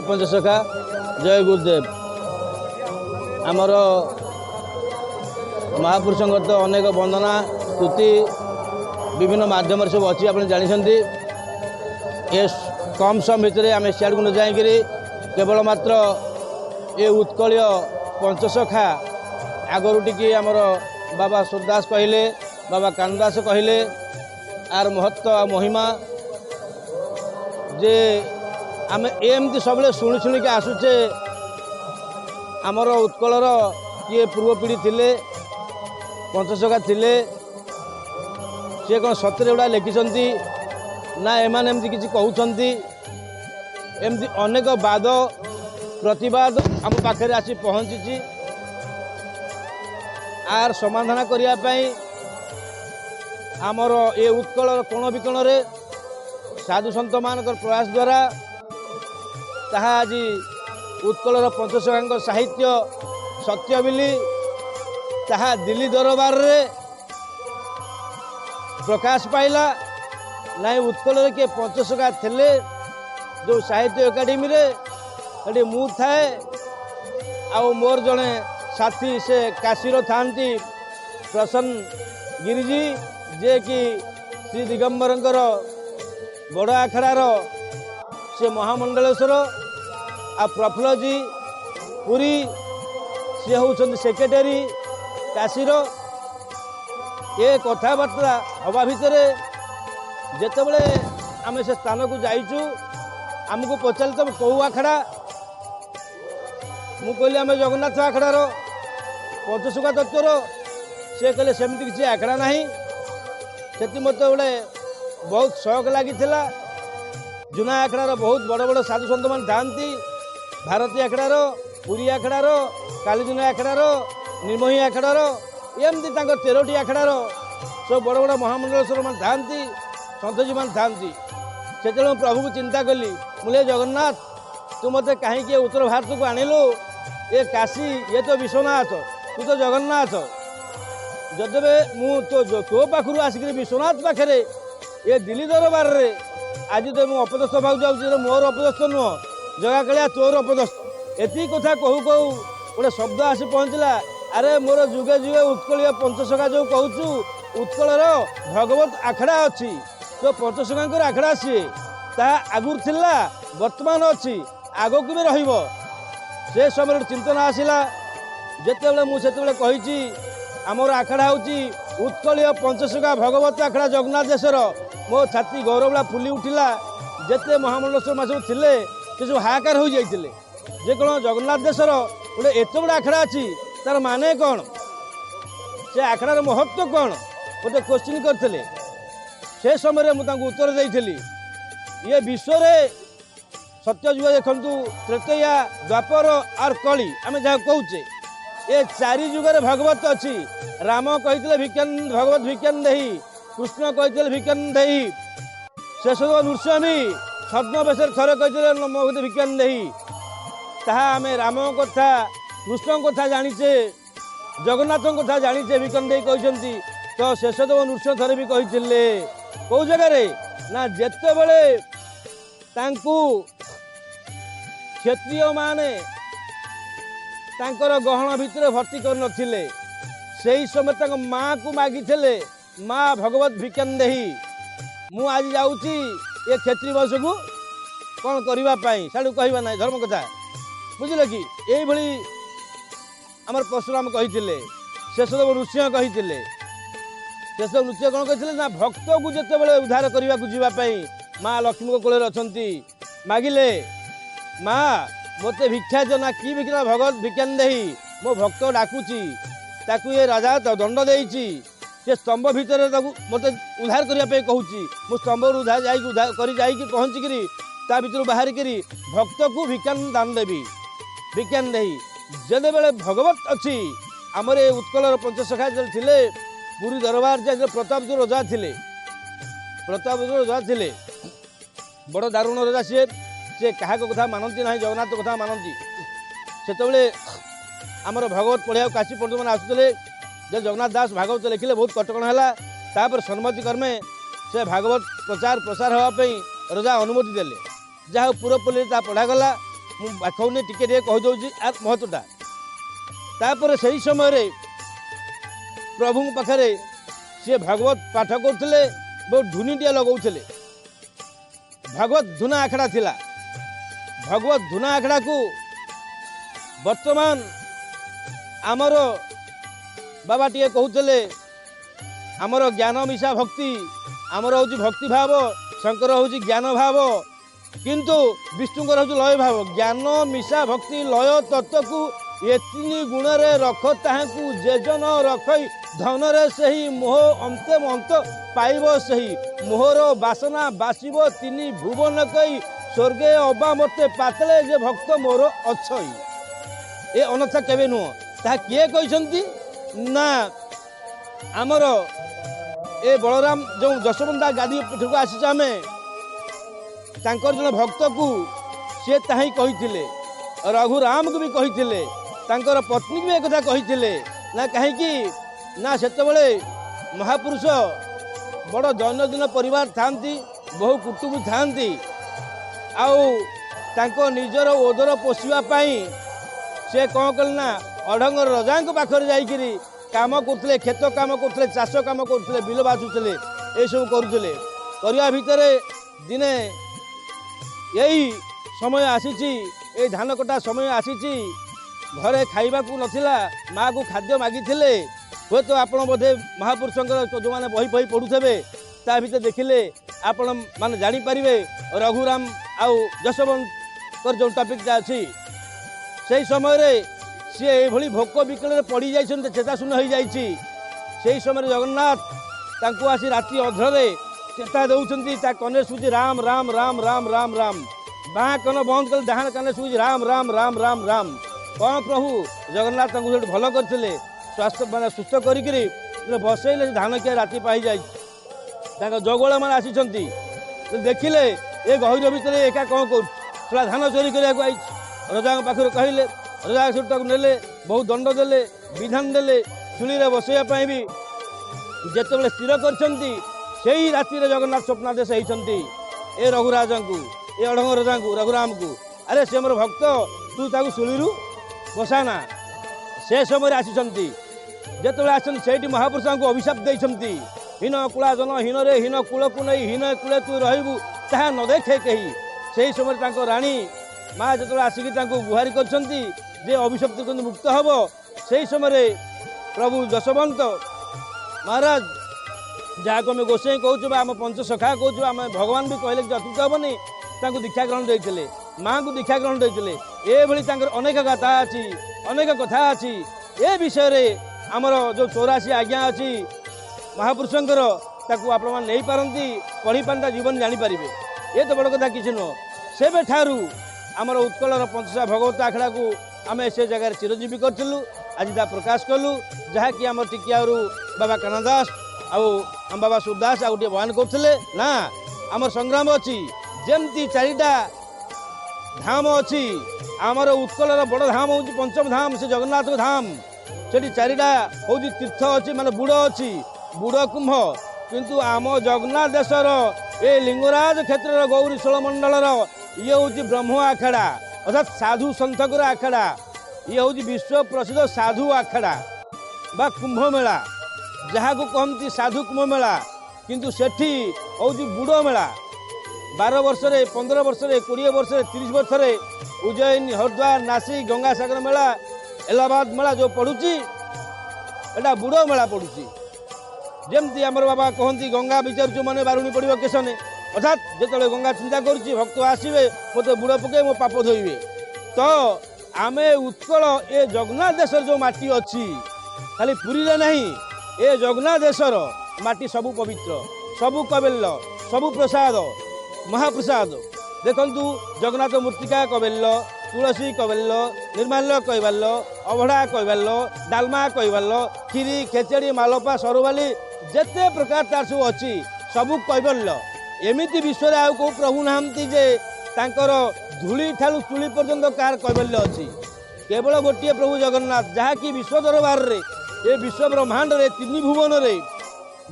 पंचसखा जय गुरुदेव आमर महापुरुषों तो अनेक वंदना स्तुति विभिन्न माध्यम सब अच्छी आप जानते ये कम समय भितर आम सियाड़ को न जाकि केवल मात्र ये उत्कलीय पंचसखा आगरू टी आमर बाबा सूरदास कहले बाबा कानदास कहले आर महत्व आ महिमा जे आम एमती सब शुणी शुणिक आसुचे आमर उत्कलर किए पूर्व पीढ़ी थिले पंचसखा थिले सी कौन सतरे गुड़ा लिखिं ना एमाने एमती किसी कहते एमती अनेक वाद प्रतिवाद आम पाखे आसी पहुँची आर समाधान करने आमर ये उत्कलर कोण विकोण साधु सन्त मान प्रयास द्वारा ताहा आज उत्कलर पंचसखा साहित्य सत्य बिली ताहा दिल्ली दरबार रे प्रकाश पाइला नाई उत्कलर के पंचसखा थिले जो साहित्य एकाडेमी रे मु थाए आ मोर जड़े साथी से काशीर थांती प्रसन्न गिरिजी जे कि श्री दिगंबरंकर बड़ आखड़ार से महामंडलेश्वर आ प्रफुल्ल जी पुरी सी हूँ सेक्रेटरी काशीर ये कथबार्ता हवा भितर जिते आम से स्थान को जाइचु आमको पचार तुम कौ आखड़ा मु कहली आम जगन्नाथ आखड़ार पंचसखा तत्वर सी कहले सेमती किसी आखड़ा ना से मत गोटे बहुत शौक लगी जुना आखड़ार बहुत बड़ बड़ साधु सन्त मान था भारती आखड़ार पुरी आखड़ार कालीजुना आखड़ार निर्मोही आखड़ार एमती 13टी आखड़ार सब बड़ बड़ महामंडलेश्वर मान था सतजी मान था से प्रभु को चिंता कली मुझे जगन्नाथ तू मत कहीं उत्तर भारत को आणिलु ये काशी ये तो विश्वनाथ तू तो जगन्नाथ जदे मु तो पाखु आसिक विश्वनाथ पाखे ये दिल्ली दरबार रे आज तो मुझे अपदस्थ भाग जाऊँ मोर अपदस्थ नुह जगा कलिया तोर अपदस्थ एति कथा कहू कहू गोटे शब्द आसी पहुँचला अरे मोर जुगे जुगे उत्कलीय पंचसखा जो कहूँ उत्कलर भगवत आखड़ा अच्छी तो पंचसखा आखड़ा सी ता आगुर थिला वर्तमान अच्छी आगो भी रहिबो से समय चिंतन आसिला जेतेबेले मुझे कही आमर आखड़ा हूँ उत्कलीय पंचसखा भगवत आखड़ा जगन्नाथेश्वर मो छाती गौरवला फुली उठिला जेते महामंडलेश्वर मास थिले से सब हाहाकार हो जाइए जे कौन जगन्नाथेश्वर गोटे एत बड़ा आखड़ा अच्छी तार माने कौन से आखड़ार महत्व कौन गोटे क्वेश्चन करते से समय मुझे उत्तर देती ये विश्व सत्य जुग देखु त्रेतया द्वापर आर कली आम जहाँ कहचे ये चारि जुगे भगवत अच्छी राम कही भिक्षान भगवत भिक्षान देही कृष्ण कही भिक्षान देही शेष नृसिंह छद्मवेश थरे कही नमोद भिक्षान देही ताहा आम राम कथा कृष्ण कथा जानीचे जगन्नाथ कथा जानीचे भिक्षान देही कहते तो शेषदेव नृसिंह थरे भी कही कौ जगार ना जेते बड़े क्षत्रिय माने तांकर गहना भितर भर्ती कर नथिले सेही समय तक माँ को मागी माँ भगवत भिक्षान देही मु आज जाऊँगी ये क्षत्रिय वंश को कौन करने साड़ू कहवा ना धर्म कथा बुझल कि यही आमर परशुराम कही शेषदेव नृसिंह कही शेषदेव नृसिंह कौन कही ना भक्त को जिते उद्धार करने को जावाई माँ लक्ष्मी को कोल अच्छा मागिले माँ मत भिक्षा जना कि भिक्षा भगवत भिक्षान देही मो भक्त डाकुची ताकू ये राजा दंड देती से स्तंभ भितर मत उद्धार करने कहूँ मु स्तंभ उद्धार जा पहुँचिकी ता भर बाहर करी भक्त को भिक्षान दान देवी भिक्षान देही जदे बेले भगवत अच्छी आमर ये उत्कलर पंचसखा थे पुरी दरबार जा प्रताप जो रजा थे प्रताप जो रजा थे बड़ दारुण रजा सी क्या कथा मानती ना जगन्नाथ कथा मानती से आमर भगवत पढ़िया काशी पंडित मैंने आसुले जगन्नाथ दास भागवत लिखिले बहुत कटकण है सम्मति कर्मे से भागवत प्रचार प्रसार होगापी रजा अनुमति देले जहाँ पूर्वपल्ली पढ़ागला मुझे टिके कहीदे आर महत्वटा तापर से ही समय प्रभु पाखे सी भागवत पाठ करते बहुत धुनीटे लगौले भागवत धुना आखड़ा थिला भागवत धुना आखड़ा को वर्तमान आमर बाबा टे कहते आमर ज्ञान मिशा भक्ति आमर हूँ भक्ति भाव शंकर हूँ ज्ञान भाव किंतु विष्णुकर हूँ लय भाव ज्ञान मिशा भक्ति लय तत्व को ये तीन गुण रे रख ताकू जेजन रख धन रे सही मोह अंते अंत पाइब सही मोहर बासना बासिब तीन भुवन कई स्वर्गे अबा मते पातले जे भक्त मोर अच्छई ए अनथा केबे नुह ता किए कहते ना आमर ए बलराम जो जशवंता गादी पीठ को आसी आम जन भक्त को सी ताही कही रघुराम को भी कही तांकर पत्नी भी एक कही ना कहीं ना सेतबले महापुरुष बड़ दैनंदिन परिवार थांती बहु कुटुंब थांती आउ निजर ओदर पोषापी से कौन कले ना अढ़ंग रजा पाखे जाइकरी काम करते खेत काम करते चाष काम करते बिल बाछुले ये सब करुले करने भितर दिने यही समय आसी धान कटा समय आसी घरे खाइबा को नथिला माँ को खाद्य मागी हे तो आप बोधे महापुरुषों जो मैंने बही बही पढ़ुथे ता भीतर देखिले आपण माने जानीपारे रघुराम आउ जशवंत जो टॉपिकटा अच्छी से समय सी ये भोक विकल पड़ी जाइए चेताशून्य हो जाइए समय जगन्नाथ तांको आसी राति अधरे चेता दौरान कने शुझी राम राम राम राम राम राम बाँ कन बंद कर डाण कने शुझी राम राम राम राम राम कौन प्रभु जगन्नाथ भल करते स्वास्थ्य मैंने सुस्थ कर बसैले धान किया राति पाई जाए जगोल मैंने आसी देखिले ये गहिर भितर एका कौन कर धान चोरी करने रजा पाखे कहले रजा से नेले बहुत दंड देले विधान देले शुणी बसैया भी जिते स्थिर कर राति जगन्नाथ स्वप्नादेश होती ए रघुराजा को ये अढ़ंग रजा को रघुराम को अरे से मोर भक्त तू ताकू शुणी बसाना से समय आसी जिते आसटी महापुरुषों को अभिशाप देती हीन कूला जन हीन रे हीन कूल को नहीं हीन कूले तू रही ता न देखे कहीं से समय राणी माँ जो आसिक गुहारी कर अभिशप्त मुक्त हम से समय प्रभु जशवंत महाराज जहाँ को आम गोसाई कहूँ आम पंचसखा कहूँ आम भगवान भी कहले कि अतुक्त हेनी दीक्षा ग्रहण देते माँ को दीक्षा ग्रहण देते ये अनेक कथा अच्छी अनेक कथा अच्छी ए विषय रे आमर जो 84 आज्ञा अच्छी महापुरुषंकर ताकू आपण मैंने नहीं पारती पढ़ी पाता जीवन जानीपारे ये तो बड़ कथा किसी नुह से ठारू आमर उत्कलर पंचसा भगवत आखड़ा को आम से जगह चिरजीवी करूँ आज ता प्रकाश कलु जहाँकि आम टिकियारू बाबा कानादास आम बाबा सुरदास आ गए बयान करते ना आमर संग्राम अच्छी जमती चारिटा धाम अच्छी आमर उत्कलर बड़ धाम हूँ पंचम धाम से जगन्नाथ धाम से चारिटा हूँ तीर्थ अच्छी माने बुड़ अच्छी बुड़ कुंभ किंतु आम जगन्नाथ देशर ये लिंगराज क्षेत्र गौरी षोलमंडल ये हूँ ब्रह्म आखड़ा अर्थात साधु सन्थकर आखड़ा ये हूँ विश्व प्रसिद्ध साधु आखड़ा बा कुंभ मेला जहाँ को कहती साधु कुंभ मेला किंतु सेठी हूँ बुड़ मेला 12 वर्ष 15 वर्ष 20 वर्ष 30 वर्ष उज्जैन हरिद्वार नासिक गंगासागर मेला इलाहाबाद मेला जो पड़ुची एटा बुड़ मेला पड़ुची जमती आमर बाबा कहती गंगा विचार मैंने बारुणी पड़ो केशने अर्थात जो गंगा चिंता करुच्ची भक्त आसवे मत बुड़ पके मो पाप धोइबे तो आम उत्कल ए जगन्नाथ देशर जो माटी अच्छी खाली पुरी नहीं ए जगन्नाथ देशर माटी सबू पवित्र सबू कबेल्य सबू प्रसाद महाप्रसाद देखु जगन्नाथ मूर्तिका कबेल्य तुलसी कबेल्य निर्माल्य कैबाल्य अभड़ा कैबाल्य डालमा कैबाल्य खीरी खेचड़ी मालपा सरुबाली जेते प्रकार तार सब अच्छी सबू कैबल्य एमती विश्व आउ कौ प्रभु नहांती जे तांकर धूली ठालू चुली पर्यंत कार कैबल्य अच्छी केवल गोटे प्रभु जगन्नाथ जहाँकि विश्व दरबार रे ये विश्व ब्रह्मांड रे 3 भुवन रे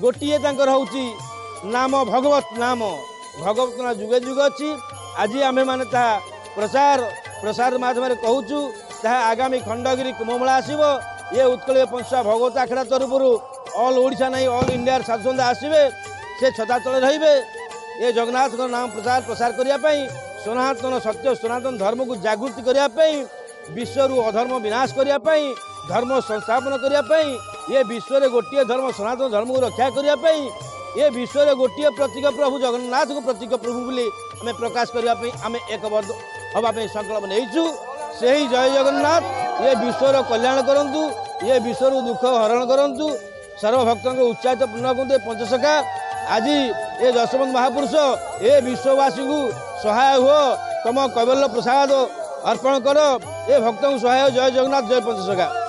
गोटे तांकर होची नाम भगवत नाम भगवत जुगे जुग अच्छी आज आमे माने ता प्रचार प्रसाद माध्यम कहूँ ताहा आगामी खंडगिरी कुंभमेला आसो ये उत्कल पंचा भगवत आखड़ा तरफ ऑल ओडिशा नहीं ऑल इंडिया साधुसंत आसवे से छता तले रे ये जगन्नाथ नाम प्रचार प्रसार करने सनातन सत्य सनातन धर्म को जागृति करने विश्व अधर्म विनाश करने धर्म संस्थापन करने ये विश्व में गोटे धर्म सनातन धर्म को रक्षा करने ये विश्व में गोटे प्रतीक प्रभु जगन्नाथ को प्रतीक प्रभु बोली आम प्रकाश करने आम एकबद्ध हवाई संकल्प नहीं से ही जय जगन्नाथ ये विश्वर कल्याण करूँ ये विश्व दुख हरण करूँ सर्वभक्त उत्साहित पूर्ण करते पंचसखा आज ये जशवंत महापुरुष ये विश्ववासी को सहाय हो तुम कैवल्य प्रसाद अर्पण कर ये भक्त सहाय जय जगन्नाथ जय पंचसखा।